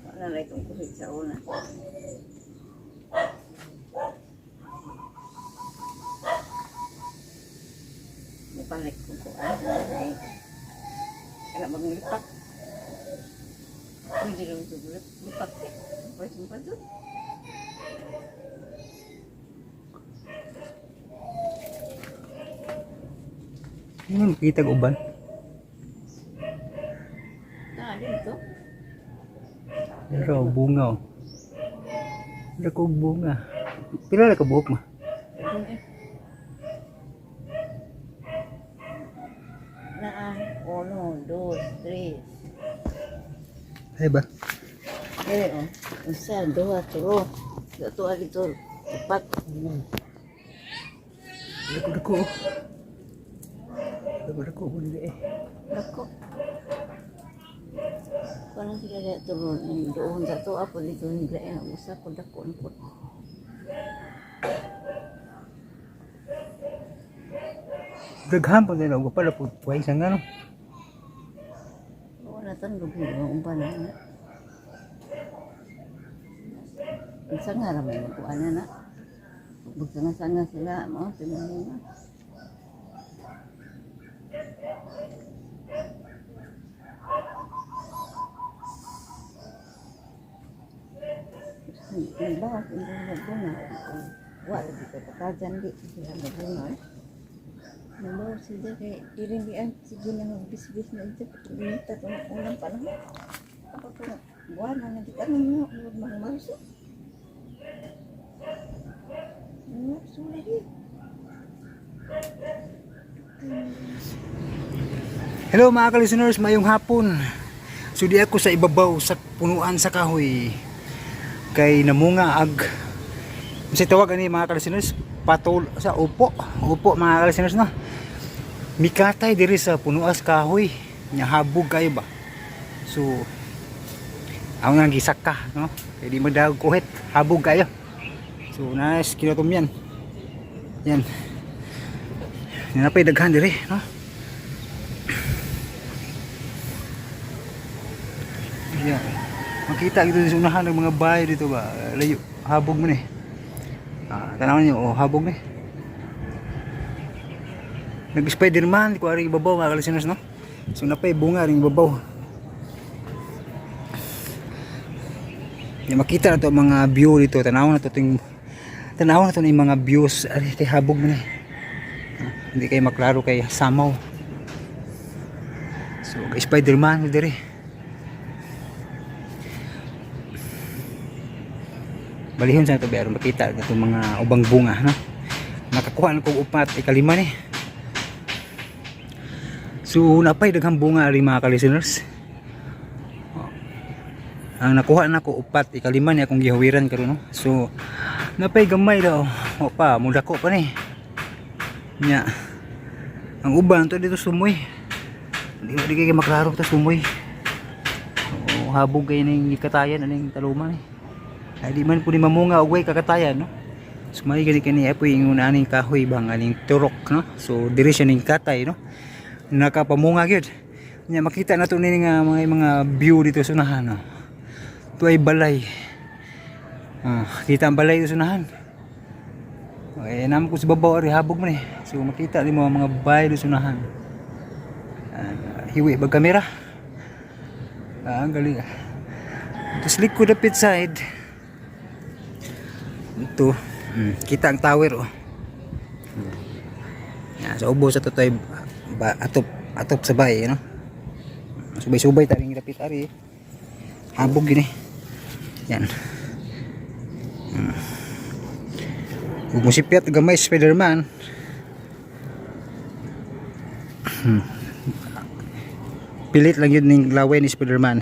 Wala na itong kuhit sa una. Balik ko po ay kaya bang lipat. Pwede lang ito lipat. Pwede pa ito. Ano makita ko uban? Dito. Pero bunga oh. Wala ko bunga. Pila na ka buhok ma? Na 1, 2, 3. Ay ba? Oh. Isa, 2, 3. Dito dito. Lipat. Dako. Dako bundi eh. Dako. Parang sila dito doon sa to apo dito nila ang usa ko dako po. Daghan po nila ko pala po puway sa ngano. Wala tan lubi ang umpan na. Ang sanga raman ko ana na. Bugsanga-sanga sila mo tingnan mo. Ba, hindi na wala dito pagkajan di sila nagbuno. Nalo sila kay dirindian sige nang bis-bis na ito pinita tong unang panahon. Ako to buwan na kita mo mga Marso. Hello mga ka-listeners, mayong hapon. So di ako sa ibabaw sa punuan sa kahoy. Kay namunga ag kasi tawag ani mga ka-listeners patol sa upo mga ka-listeners no. Mikatay diri sa punuan sa kahoy. Nya habog kayo ba. So ako nang gisaka no. Kay di magdag kuhit, habog kayo. So nice kinatom yan. Yan. Napay daghan diri no. Yan. Makita gitu sa unahan ng mga bahay dito ba. Layo, habog mo ni. Tanawan niyo, oh, habog ni. Nag-Spiderman, ko ari ibabaw mga ka-listeners no. So napay bunga ring ibabaw. Yan, makita na to mga view dito. Tanawon na to yung mga views. Ari kay habog mo ni. Hindi kay maklaro kay samaw. So Spiderman diri. Balihon sa ito pero makita itong mga ubang bunga no? Nakakuha na kong upat ikalima ni. So napay daghang bunga rin mga ka-listeners. Ang nakuha na ko upat ikalima ni akong gihawiran karon no? So napay gamay daw o pa mudako pa ni nya. Ang uban to dito sumoy di kay maklaro ta sumoy. So, habog kay ning gikatayan aning taluma ni. Ay di man po ni mamunga og way kakatayan no. So may gani apoy ingon aning kahoy bang aning turok no. So diri siya ning katay no. Nakapamunga gyud. Nya makita nato ni nga mga view dito sa unahan no. Ito ay balay. Kita ang balay dito sa unahan. Okay, naman ko sa babaw ari habog man eh. So makita ni mo mga bahay dito sa unahan. Hiwi bag kamera. Ang galing. Tapos likod dapit side. Ito kita ang tower oh. Yan, sa ubo sa tutoy atop sa bahay no? Subay-subay taring dapit ari habog gini yan. Ug musipyat gamay Spiderman. Pilit lang yun ning laway ni Spiderman.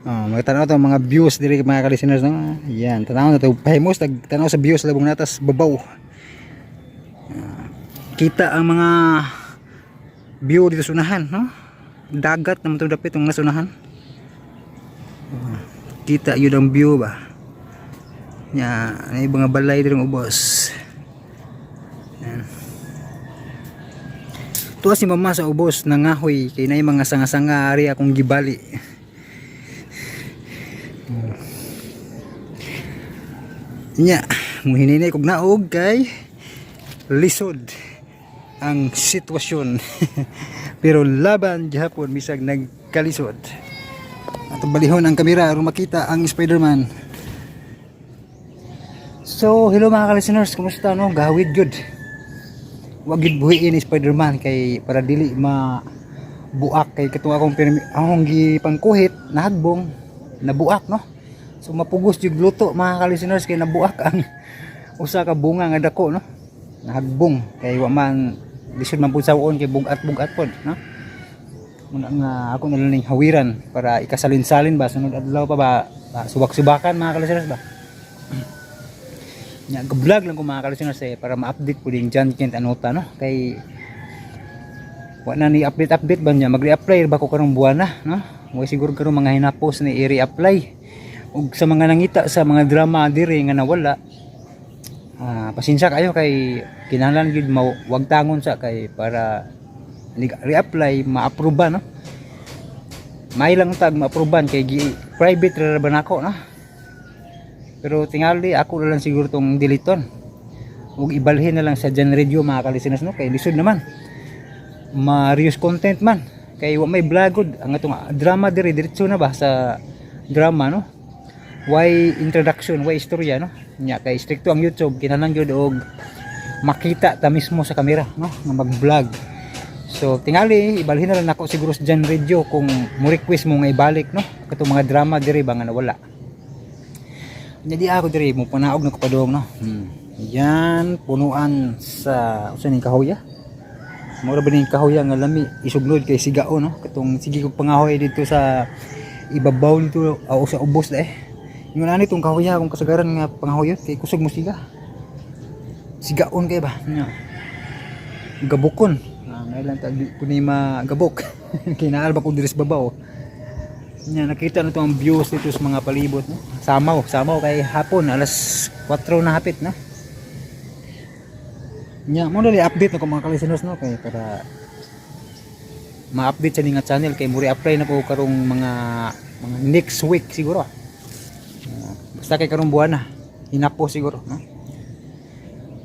Magtanaw to mga views diri mga ka-listeners no. Yan, tanaw na to pahimos tanaw sa views labong natas babaw. Kita ang mga view dito sa unahan no. Dagat naman to dapit ang nasa unahan. Kita yun ang view ba. Nya, ay mga balay diri ng ubos. Yan. Tuwa si mama sa ubos nangahoy kay nay mga sanga-sanga ari akong gibali. Nya, muhininay kog naog kay lisod ang sitwasyon. Pero laban gihapon bisag nagkalisod. Atong balihon ang kamera aron makita ang Spider-Man. So, hello mga ka-listeners, kumusta no? Gawid good. Wag gid buhiin ni Spider-Man kay para dili buak kay katong akong gipangkuhit nahagbong nabuak no. So mapugos jud luto mga ka-listeners kay nabuak ang usa ka bunga nga dako no. Nahagbong kay wa man lisod man pud sawon kay bugat-bugat pod no. Muna nga ako nalaning hawiran para ikasalin-salin ba sunod adlaw pa ba subak-subakan mga ka-listeners ba. Nya vlog lang ko mga ka-listeners para ma-update po din John Kent Anota no kay wala ni update ba niya mag-re-apply ba ko karong buwan na no. Way siguro karong mga hinapos ni i-re-apply ug sa mga nangita sa mga drama diri nga nawala. Pasensya kayo kay kinahanglan gid wag tangon sa kay para re-apply ma-aproba no. May lang tag ma-aproban kay private ra ba nako no. Pero tingali ako na lang siguro tong diliton. Ug ibalhin na lang sa Jan Radio mga ka-listeners no kay lisod naman. Ma-reuse content man kay wa may vlogod ang atong drama diri diretso na ba sa drama no. Why introduction, why istorya no. Nya kay stricto ang YouTube kinahanglan gyud og makita ta mismo sa kamera no nga mag-vlog. So tingali ibalhin na lang nako siguro sa Jan Radio kung mo request mo nga ibalik no katong mga drama diri ba nga nawala. Jadi ako diri mo panaog na kapadong no. Yan punuan sa usa ning kahoya. Mura ba ning kahoya nga lami isugnod kay sigao no. Katong sige kog pangahoy dito sa ibabaw nito o sa ubos da Yung ani tong kahoya akong kasagaran nga pangahoy kay kusog mo siga. Sigaon kay ba. Gabukon. Ngay lang tag kunay magabok. Kinaal ba ko diri sa babaw. Nya nakita na tong views dito sa mga palibot no. Samaw kay hapon alas 4 na hapit no. Nya mo dali update na ko mga ka-listeners no kay para ma-update sa ning channel kay muri apply na ko karong mga next week siguro. Basta kay karong buwan na hinapo siguro no.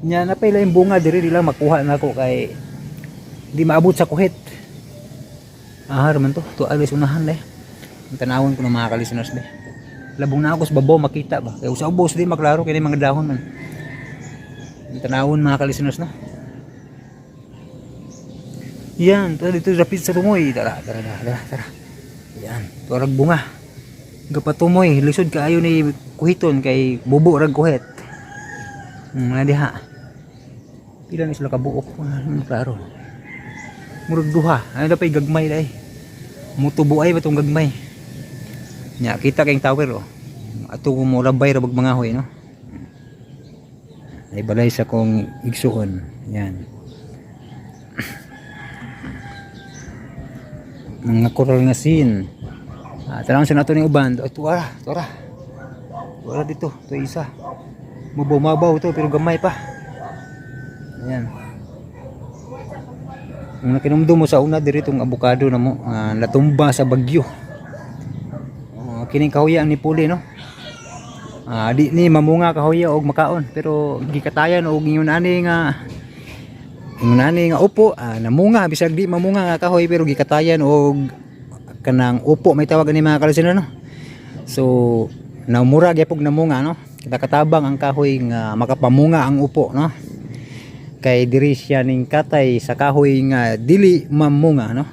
Nya napay laing bunga diri dila makuha na ko kay di maabot sa kuhit. Ahar man to alis unahan deh. Tanawon ko ng mga ka-listeners be. Labong na ako sa babaw makita ba. Kaya sa ubos di maklaro kay mga dahon man. Tanawon mga ka-listeners no. Yan, dito rapid sa tumoy. Tara. Yan, tuarag bunga. Gapatumoy, lisod kaayo ni kuhiton kay bubo rag kuhit. Mga diha. Pila ni sila kabuok. Klaro. Murag duha. Ay dapay gagmay dai. Mutubo ay batong gagmay. Nya kita kayong tower oh. Ato ko mo labay ra bag mga hoy no. Ay balay sa kong igsuon. Yan. Mga coral nga scene. Tanawon sa nato ning uban. Tuara dito. To isa. Mabaw to pero gamay pa. Ayan. Ang nakinumdum mo sa una diri tong abukado na mo natumba sa bagyo. Kining kahoya ang nipuli no. Di ni mamunga kahoya og makaon pero gikatayan og ingon ani nga upo namunga bisag di mamunga nga kahoy pero gikatayan og kanang upo may tawag ni mga ka-listeners no. So namura gyapon namunga no. Kita katabang ang kahoy nga makapamunga ang upo no. Kay diri siya ning katay sa kahoy nga dili mamunga no.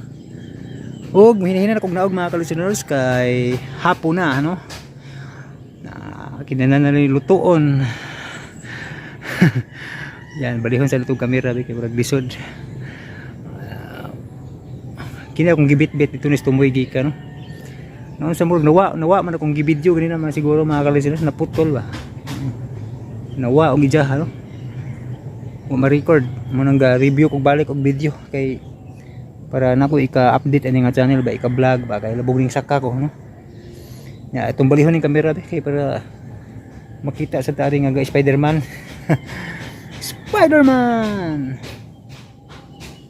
Og hinahinan akong naog mga ka-listeners kay hapon na no. Kinanan na lutuon. Yan balihon sa lutong kamera kay murag lisod. Kini akong gibit-bit dito ni tumoy gika no. Noon sa murag nawa man akong gibidyo ganina man siguro mga ka-listeners naputol ba. Nawa og gijaha no. Mo ma-record mo nang review kog balik og video kay para nako ika-update ani nga channel ba ika-vlog ba kay labog ning saka ko no. Ya itong balihon ning kamera kay para makita sa tari nga Spider-Man. Spider-Man.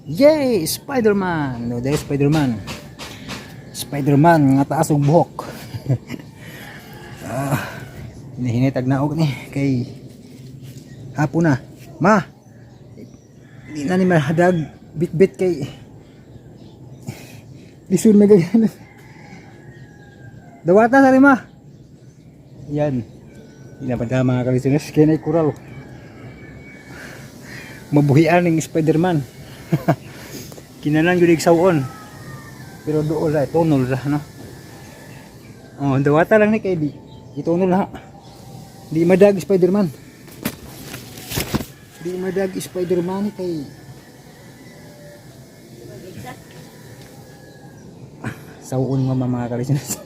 Yay! Spider-Man! No, there's Spider-Man. Spider-Man nga taas og buhok. Hinihinit agnaog ni kay hapon na. Ma. Di na ni mahadag bit-bit kay lisun na ganyan. Dawata sa ma. Yan. Di na pa mga kalisuners kay na kural. Mabuhian ng Spider-Man. Kinanan gyud sawon. Pero dool ra tunol ra no. Oh, dawata lang ni kay di itunol ha. Di madag Spider-Man. Di madag Spider-Man kay sawon mo mga kalisuners.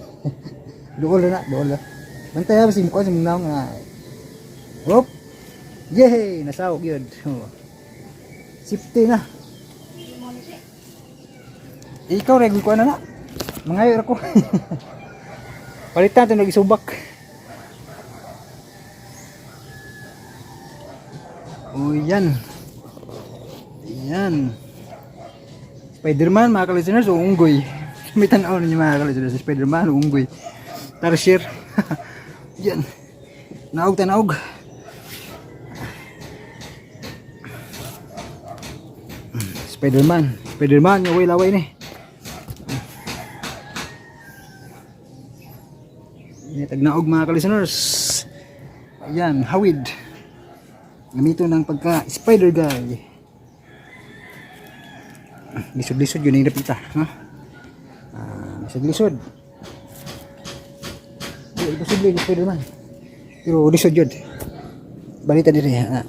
Dool na, dool na. Bantay ha si mukha sa mga nga. Hop. Yay, nasaw gyud. Oh. Safety na. Ikaw regul ko na. Mangayo ako. Palitan to nagisubak. Oh, yan. Yan. Spider-Man mga kalisuners o unggoy. May tanaw ninyo mga kalisuners. Spider-Man o unggoy. Tarsier. Yan. Naog tanaog. Spider-Man. Spider-Man yung laway ni. Yan tagnaog mga kalisuners. Ayan, hawid. Gamito ng pagka spider guy. Lisod-lisod yun yung napita. Ha? Lisod-lisod. Imposible yung Spider-Man. Pero lisod yun. Balita din ha.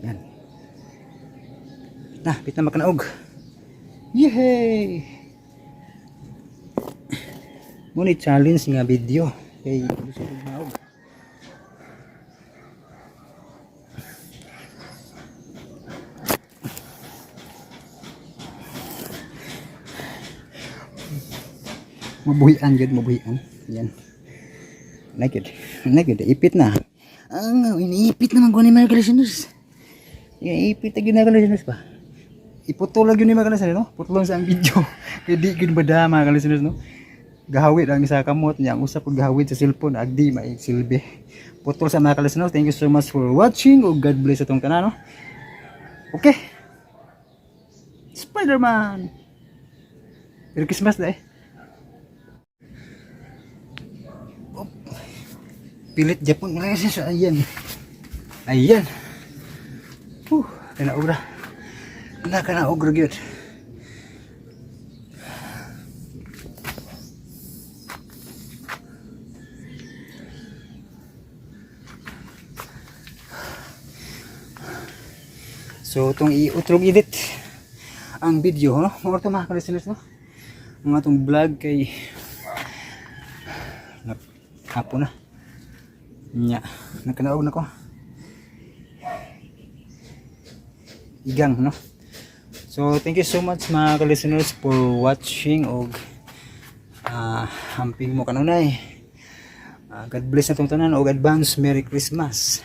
Yan. Nah, pit na makanaog. Yehey! Ngunit challenge nga video kay lisod naog. Mabuhian yun, mabuhian. Yan. Like it. Ipit na. Iniipit naman ko ni mga kalisuners. Ipit na yun mga kalisuners ba? Iputol lang yun ni mga kalisuners, no? Putulong sa ang video. Kaya di yun bada mga kalisuners, no? Gahawid ang isa kamot niya. Ang usap kong gahawid sa cellphone. Agdi, may silbi. Putol sa mga kalisuners. Thank you so much for watching. O God bless itong kanan, no? Okay. Spider-Man. Merry Christmas na eh. Pilit Japon mulai sa ayan. Ayan. Kanaog na. Kanaog ra gyud. So itong i-utrog edit ang video, no? Mga ito mga kalisuners, no? Mga itong vlog kay hapon na. Nya, nakanaog na ko. Igang, no? So, thank you so much mga ka-listeners for watching og hamping mo kanunay. God bless na itong tanan og advance Merry Christmas.